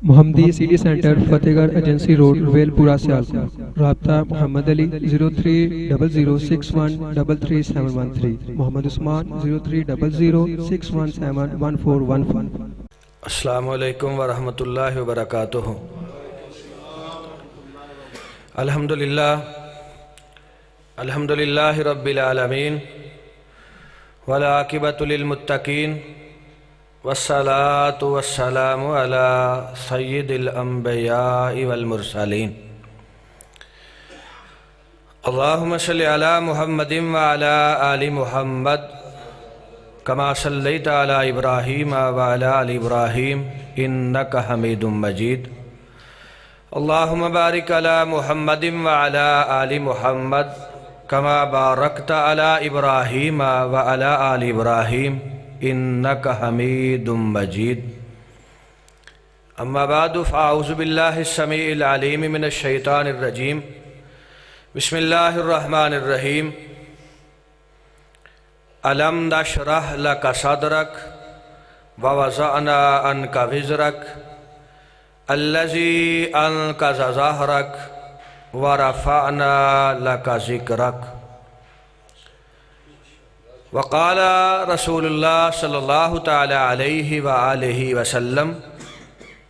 محمدی city centre فتح گڑھ agency road well پورہ سیالکوٹ۔ رابطہ محمد علی 0300613373 محمد عثمان 030061711415۔ السلام علیکم ورحمۃ اللہ وبرکاتہ۔ الحمدللہ رب العالمین والعاقبۃ للمتقین والصلاة والسلام علی سید الانبیاء والمرسلین۔ اللہم صلی علی محمد وعلی آل محمد کما صلیت علی ابراہیم وعلی آل ابراہیم انک حمید مجید۔ اللہم بارک علی محمد وعلی آل محمد کما بارکت علی ابراہیم وعلی آل ابراہیم انک حمید مجید۔ اما بعد فاعوذ باللہ السمیع العلیم من الشیطان الرجیم۔ بسم اللہ الرحمن الرحیم۔ الم نشرح لک صدرک ووضعنا عنک وزرک الذی انقض ظہرک ورفعنا لک ذکرک۔ وقال رسول اللہ صلی اللہ تعالی علیہ وآلہ وسلم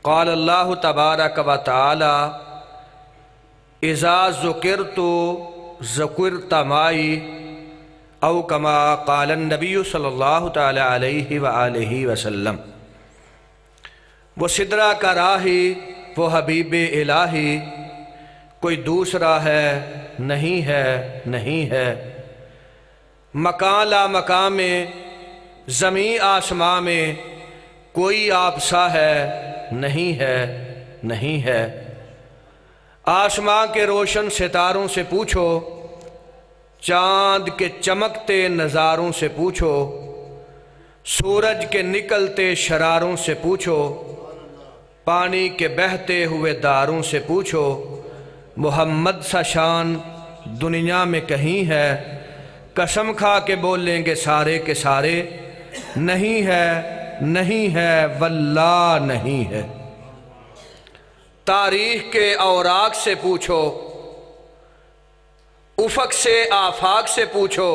قال اللہ تبارک و تعالی اذا ذکرت ذکرت معی او کما قال النبی صلی اللہ تعالی علیہ وآلہ وسلم۔ وہ سدرہ کا راہی وہ حبیب الہی کوئی دوسرا ہے نہیں ہے نہیں ہے، مکان لا مکان میں زمین آسمان میں کوئی آپ سا ہے نہیں ہے نہیں ہے۔ آسمان کے روشن ستاروں سے پوچھو، چاند کے چمکتے نظاروں سے پوچھو، سورج کے نکلتے شراروں سے پوچھو، پانی کے بہتے ہوئے داروں سے پوچھو، محمد سا شان دنیا میں کہیں ہے؟ قسم کھا کے بول لیں گے سارے کے سارے نہیں ہے نہیں ہے واللہ نہیں ہے۔ تاریخ کے اوراق سے پوچھو، افق سے آفاق سے پوچھو،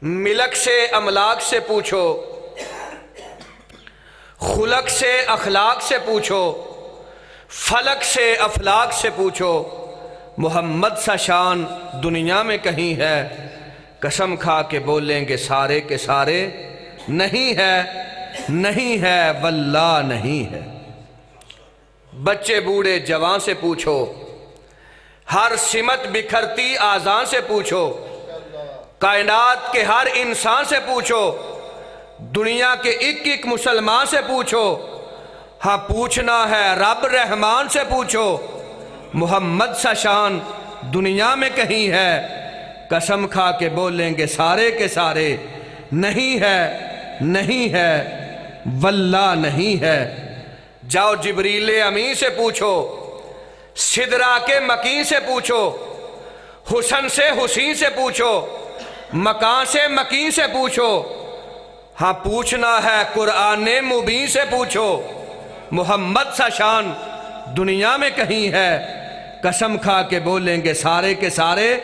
ملک سے املاک سے پوچھو، خلق سے اخلاق سے پوچھو، فلک سے افلاک سے پوچھو، محمد سا شان دنیا میں کہیں ہے؟ قسم کھا کے بولیں گے سارے کے سارے نہیں ہے نہیں ہے واللہ نہیں ہے۔ بچے بوڑھے جوان سے پوچھو، ہر سمت بکھرتی آذان سے پوچھو، کائنات کے ہر انسان سے پوچھو، دنیا کے ایک ایک مسلمان سے پوچھو، ہاں پوچھنا ہے رب رحمان سے پوچھو، محمد سا شان دنیا میں کہیں ہے؟ قسم کھا کے بولیں گے سارے کے سارے نہیں ہے نہیں ہے واللہ نہیں ہے۔ جاؤ جبریل امین سے پوچھو، سدرہ کے مکین سے پوچھو، حسن سے حسین سے پوچھو، مکان سے مکین سے پوچھو، ہاں پوچھنا ہے قرآن مبین سے پوچھو، محمد سا شان دنیا میں کہیں ہے؟ قسم کھا کے بولیں گے سارے کے سارے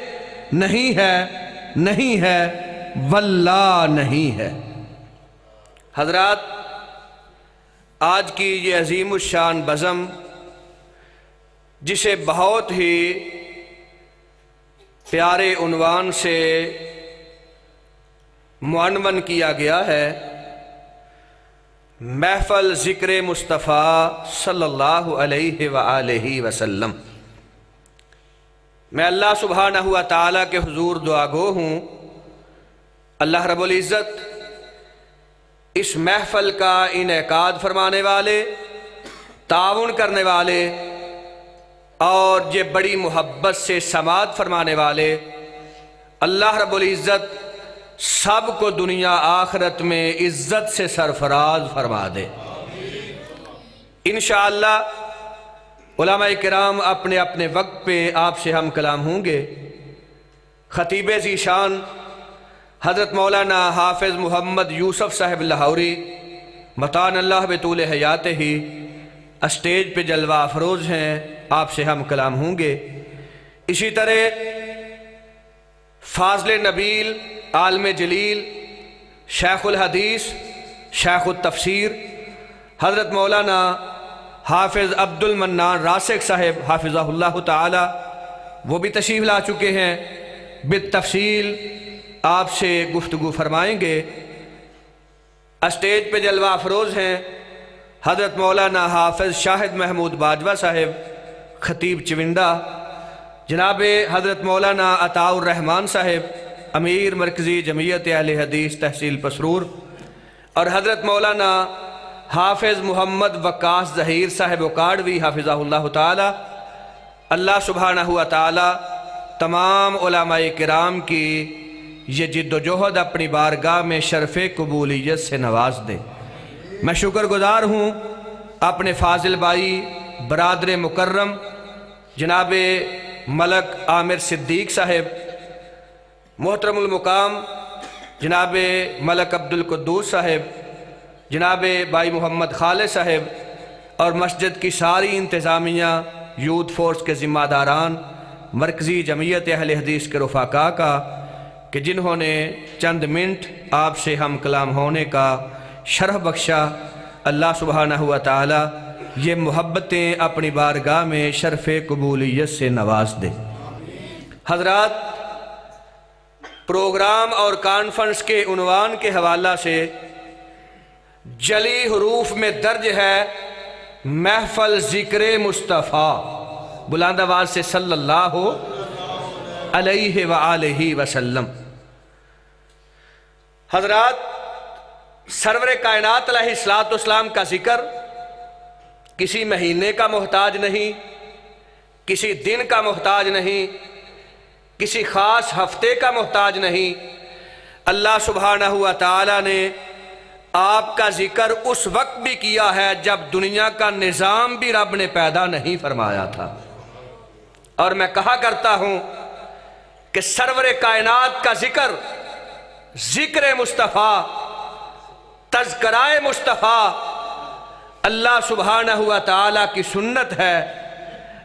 نہیں ہے نہیں ہے واللہ نہیں ہے۔ حضرات، آج کی یہ عظیم الشان بزم جسے بہت ہی پیارے عنوان سے معنون کیا گیا ہے، محفل ذکر مصطفیٰ صلی اللہ علیہ وآلہ وسلم۔ میں اللہ سبحانہ و تعالیٰ کے حضور دعا گو ہوں، اللہ رب العزت اس محفل کا انعقاد فرمانے والے، تعاون کرنے والے اور یہ بڑی محبت سے سماعت فرمانے والے اللہ رب العزت سب کو دنیا آخرت میں عزت سے سرفراز فرما دے انشاءاللہ۔ علماء کرام اپنے اپنے وقت پہ آپ سے ہم کلام ہوں گے۔ خطیب ذیشان حضرت مولانا حافظ محمد یوسف صاحب لاہوری متان اللہ بطول حیات ہی اسٹیج پہ جلوہ افروز ہیں، آپ سے ہم کلام ہوں گے۔ اسی طرح فاضل نبیل، عالم جلیل، شیخ الحدیث، شیخ التفسیر حضرت مولانا حافظ عبد المنان راسخ صاحب حافظہ اللہ تعالی، وہ بھی تشریف لا چکے ہیں، بالتفصیل آپ سے گفتگو فرمائیں گے۔ اسٹیج پہ جلوہ افروز ہیں حضرت مولانا حافظ شاہد محمود باجوہ صاحب خطیب چونڈا، جناب حضرت مولانا عطاء الرحمان صاحب امیر مرکزی جمعیت اہل حدیث تحصیل پسرور، اور حضرت مولانا حافظ محمد وقاص ظہیر صاحب اکاڑوی حافظہ اللہ تعالی۔ اللہ سبحانہ و تعالی تمام علماء کرام کی یہ جد و جہد اپنی بارگاہ میں شرف قبولیت سے نواز دے۔ میں شکر گزار ہوں اپنے فاضل بھائی برادر مکرم جناب ملک عامر صدیق صاحب، محترم المقام جناب ملک عبدالقدوس صاحب، جناب بھائی محمد خالد صاحب، اور مسجد کی ساری انتظامیہ، یوتھ فورس کے ذمہ داران، مرکزی جمعیت اہل حدیث کے رفقاء کا، کہ جنہوں نے چند منٹ آپ سے ہم کلام ہونے کا شرف بخشا۔ اللہ سبحانہ و تعالی یہ محبتیں اپنی بارگاہ میں شرف قبولیت سے نواز دے۔ حضرات، پروگرام اور کانفرنس کے عنوان کے حوالہ سے جلی حروف میں درج ہے محفل ذکر مصطفیٰ، بلند آواز سے صلی اللہ علیہ وآلہ وسلم۔ حضرات، سرور کائنات علیہ السلام کا ذکر کسی مہینے کا محتاج نہیں، کسی دن کا محتاج نہیں، کسی خاص ہفتے کا محتاج نہیں۔ اللہ سبحانہ و تعالی نے آپ کا ذکر اس وقت بھی کیا ہے جب دنیا کا نظام بھی رب نے پیدا نہیں فرمایا تھا۔ اور میں کہا کرتا ہوں کہ سرور کائنات کا ذکر، ذکر مصطفیٰ، تذکرہ مصطفیٰ اللہ سبحانہ و تعالی کی سنت ہے،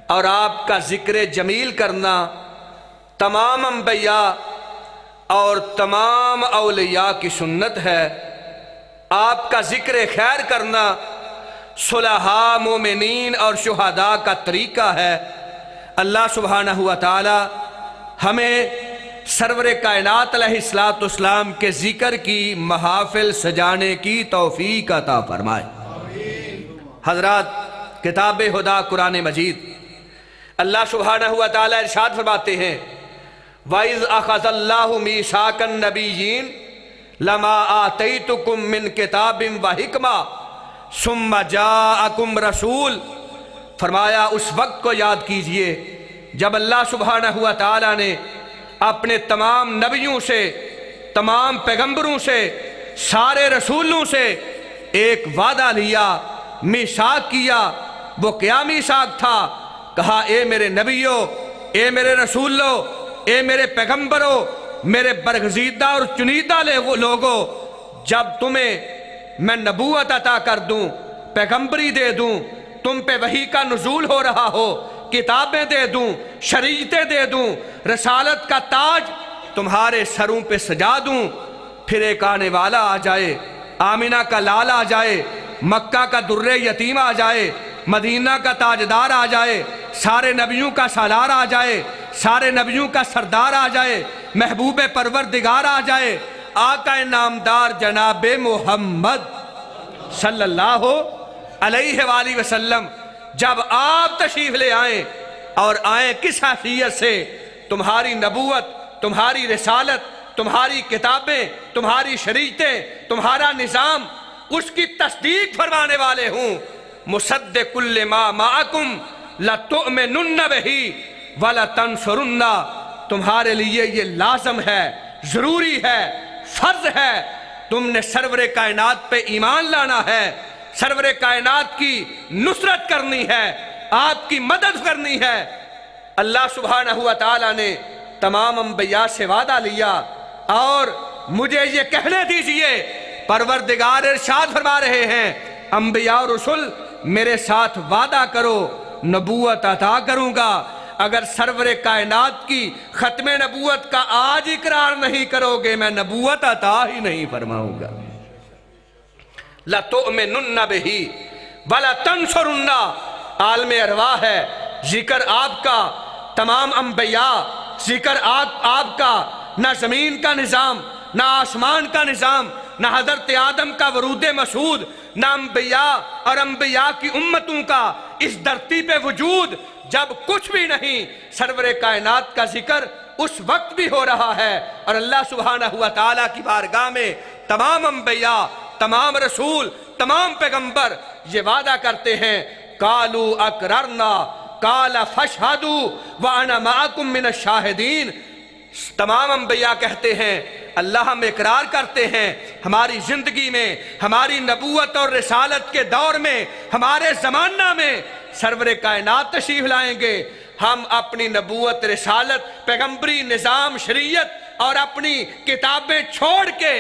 اور آپ کا ذکر جمیل کرنا تمام انبیاء اور تمام اولیاء کی سنت ہے۔ آپ کا ذکر خیر کرنا صلحاء، مومنین اور شہداء کا طریقہ ہے۔ اللہ سبحانہ و تعالی ہمیں سرور کائنات علیہ السلام کے ذکر کی محافل سجانے کی توفیق عطا فرمائے۔ حضرات، کتاب خدا قرآن مجید، اللہ سبحانہ و تعالی ارشاد فرماتے ہیں وَإِذْ أَخَذَ اللَّهُ مِيثَاقَ النَّبِيِّينَ لَمَا آتَيْتُكُم مِّن كِتَابٍ وَحِكْمَةٍ ثُمَّ جَاءَكُمْ رَسُولٌ، فرمایا اس وقت کو یاد کیجئے جب اللہ سبحانہ و تعالی نے اپنے تمام نبیوں سے، تمام پیغمبروں سے، سارے رسولوں سے ایک وعدہ لیا، میثاق کیا۔ وہ کیا میثاق تھا؟ کہا اے میرے نبیوں، اے میرے رسولوں، اے میرے پیغمبروں، میرے برگزیدہ اور چنیدہ لوگوں، جب تمہیں میں نبوت عطا کر دوں، پیغمبری دے دوں، تم پہ وحی کا نزول ہو رہا ہو، کتابیں دے دوں، شریعتیں دے دوں، رسالت کا تاج تمہارے سروں پہ سجا دوں، پھر ایک آنے والا آ جائے، آمینہ کا لال آ جائے، مکہ کا در یتیم آ جائے، مدینہ کا تاجدار آ جائے، سارے نبیوں کا سالار آ جائے، سارے نبیوں کا سردار آ جائے، محبوب پروردگار آ جائے، آقا نامدار جناب محمد صلی اللہ علیہ وآلہ وسلم جب آپ تشریف لے آئیں، اور آئیں کس حیثیت سے؟ تمہاری نبوت، تمہاری رسالت، تمہاری کتابیں، تمہاری شریعتیں، تمہارا نظام، اس کی تصدیق فرمانے والے ہوں۔ مصدق لما معکم لتؤمنن بہ ولتنصرن، تمہارے لیے یہ لازم ہے، ضروری ہے، فرض ہے، تم نے سرور کائنات پہ ایمان لانا ہے، سرور کائنات کی نصرت کرنی ہے، آپ کی مدد کرنی ہے۔ اللہ سبحانہ و تعالی نے تمام انبیاء سے وعدہ لیا، اور مجھے یہ کہنے دیجئے، پروردگار ارشاد فرما رہے ہیں انبیاء اور رسول میرے ساتھ وعدہ کرو نبوت عطا کروں گا، اگر سرور کائنات کی ختم نبوت کا آج اقرار نہیں کرو گے میں نبوت عطا ہی نہیں فرماؤں گا۔ لَتُؤْمِنُنَّ بِهِ وَلَتَنْصُرُنَّ عالم ارواح ہے، ذکر آپ کا تمام انبیاء، ذکر آپ کا نہ زمین کا نظام نہ آسمان کا نظام نہ حضرت آدم کا ورود مسعود نہ انبیاء اور انبیاء کی امتوں کا اس دھرتی پہ وجود، جب کچھ بھی نہیں سرور کائنات کا ذکر اس وقت بھی ہو رہا ہے، اور اللہ سبحانہ و تعالیٰ کی بارگاہ میں تمام انبیاء، تمام رسول، تمام پیغمبر یہ وعدہ کرتے ہیں قالوا اقررنا قال فاشہدوا وانا معکم من الشاہدین۔ تمام انبیاء کہتے ہیں اللہ ہم اقرار کرتے ہیں ہماری زندگی میں، ہماری نبوت اور رسالت کے دور میں، ہمارے زمانہ میں سرور کائنات تشریف لائیں گے، ہم اپنی نبوت، رسالت، پیغمبری نظام، شریعت اور اپنی کتابیں چھوڑ کے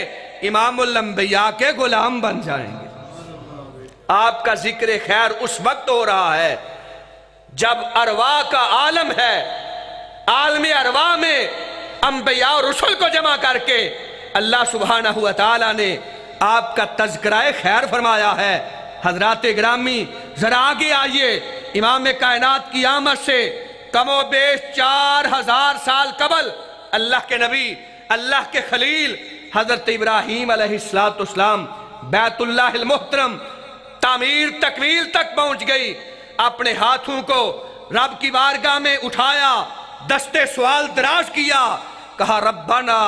امام الانبیاء کے غلام بن جائیں گے۔ آپ کا ذکر خیر اس وقت ہو رہا ہے جب ارواح کا عالم ہے، عالم ارواح میں انبیاء اور رسل کو جمع کر کے اللہ سبحانہ و تعالیٰ نے آپ کا تذکرہ خیر فرمایا ہے۔ حضرات گرامی ذرا آگے آئیے، امام کائنات کی آمد سے کم و بیش 4000 سال قبل اللہ کے نبی، اللہ کے خلیل حضرت ابراہیم علیہ السلام بیت اللہ المحترم تعمیر تکمیل تک پہنچ گئی، اپنے ہاتھوں کو رب کی بارگاہ میں اٹھایا، دستے سوال دراز کیا، کہا ربنا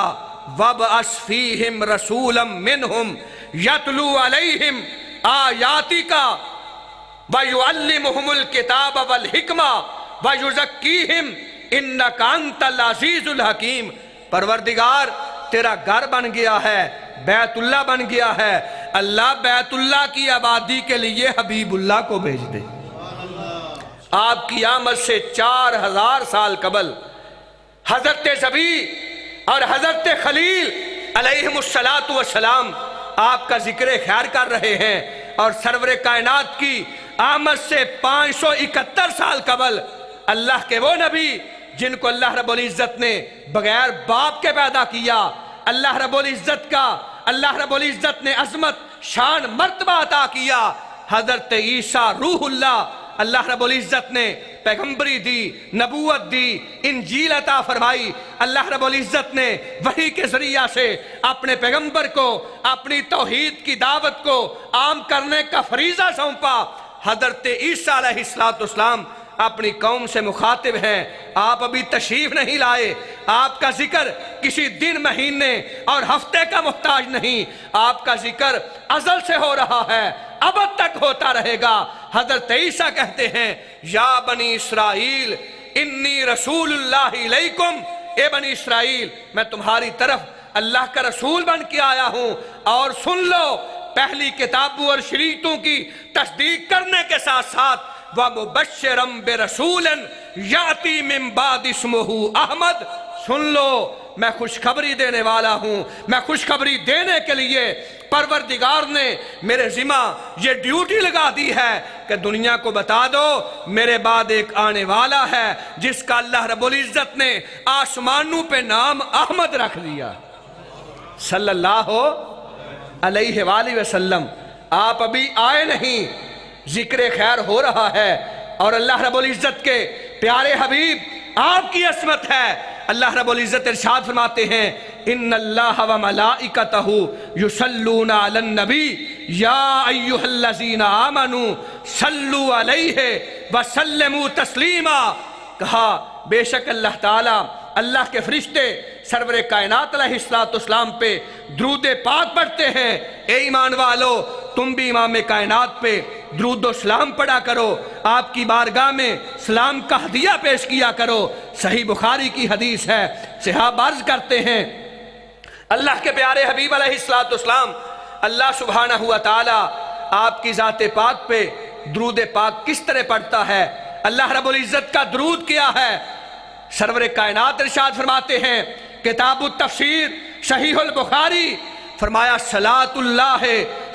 وابعث فیہم رسولا منہم یتلو علیہم آیاتک ویعلمہم الکتاب والحکمہ ویزکیہم انک انت العزیز الحکیم۔ پروردگار تیرا گھر بن گیا ہے، بیت اللہ بن گیا ہے، اللہ بیت اللہ کی آبادی کے لیے حبیب اللہ کو بھیج دے۔ آپ کی آمد سے 4000 سال قبل حضرت زبی اور حضرت خلیل علیہم السلام آپ کا ذکر خیر کر رہے ہیں، اور سرور کائنات کی آمد سے 571 سال قبل اللہ کے وہ نبی جن کو اللہ رب العزت نے بغیر باپ کے پیدا کیا، اللہ رب العزت نے عظمت شان مرتبہ عطا کیا، حضرت عیسیٰ روح اللہ، اللہ رب العزت نے پیغمبری دی، نبوت دی، انجیل عطا فرمائی، اللہ رب العزت نے وحی کے ذریعہ سے اپنے پیغمبر کو اپنی توحید کی دعوت کو عام کرنے کا فریضہ سونپا۔ حضرت عیسیٰ علیہ السلام اپنی قوم سے مخاطب ہیں، آپ ابھی تشریف نہیں لائے، آپ کا ذکر کسی دن، مہینے اور ہفتے کا محتاج نہیں، آپ کا ذکر ازل سے ہو رہا ہے، ابد تک ہوتا رہے گا۔ حضرت عیسیٰ کہتے ہیں یا بنی اسرائیل انی رسول اللہ علیکم، اے بنی اسرائیل میں تمہاری طرف اللہ کا رسول بن کے آیا ہوں، اور سن لو پہلی کتابوں اور شریعتوں کی تصدیق کرنے کے ساتھ ساتھ وَمُبَشِّرًا بِرَسُولٍ يَأْتِي مِن بَعْدِ اسْمُهُ احمد، سن لو میں خوشخبری دینے والا ہوں، میں خوشخبری دینے کے لیے پروردگار نے میرے ذمہ یہ ڈیوٹی لگا دی ہے کہ دنیا کو بتا دو میرے بعد ایک آنے والا ہے جس کا اللہ رب العزت نے آسمانوں پہ نام احمد رکھ دیا صلی اللہ علیہ وآلہ وسلم۔ آپ ابھی آئے نہیں، ذکر خیر ہو رہا ہے، اور اللہ رب العزت کے پیارے حبیب آپ کی عصمت ہے۔ اللہ رب العزت ارشاد فرماتے ہیں ان اللہ و ملائکتہ یصلون علی النبی یا ایھا الذین آمنوا صلوا علیہ وسلموا تسلیما۔ کہا بے شک اللہ تعالیٰ، اللہ کے فرشتے سرور کائنات علیہ السلام پہ درود پاک پڑھتے ہیں۔ اے ایمان والو تم بھی امام کائنات پہ درود و سلام پڑھا کرو، آپ کی بارگاہ میں سلام کا ہدیہ پیش کیا کرو۔ صحیح بخاری کی حدیث ہے، صحابہ عرض کرتے ہیں اللہ کے پیارے حبیب علیہ السلام اللہ سبحانہ و تعالی آپ کی ذات پاک پہ درود پاک کس طرح پڑھتا ہے، اللہ رب العزت کا درود کیا ہے۔ سرور کائنات ارشاد فرماتے ہیں کتاب التفسیر صحیح البخاری، فرمایا صلاۃ اللہ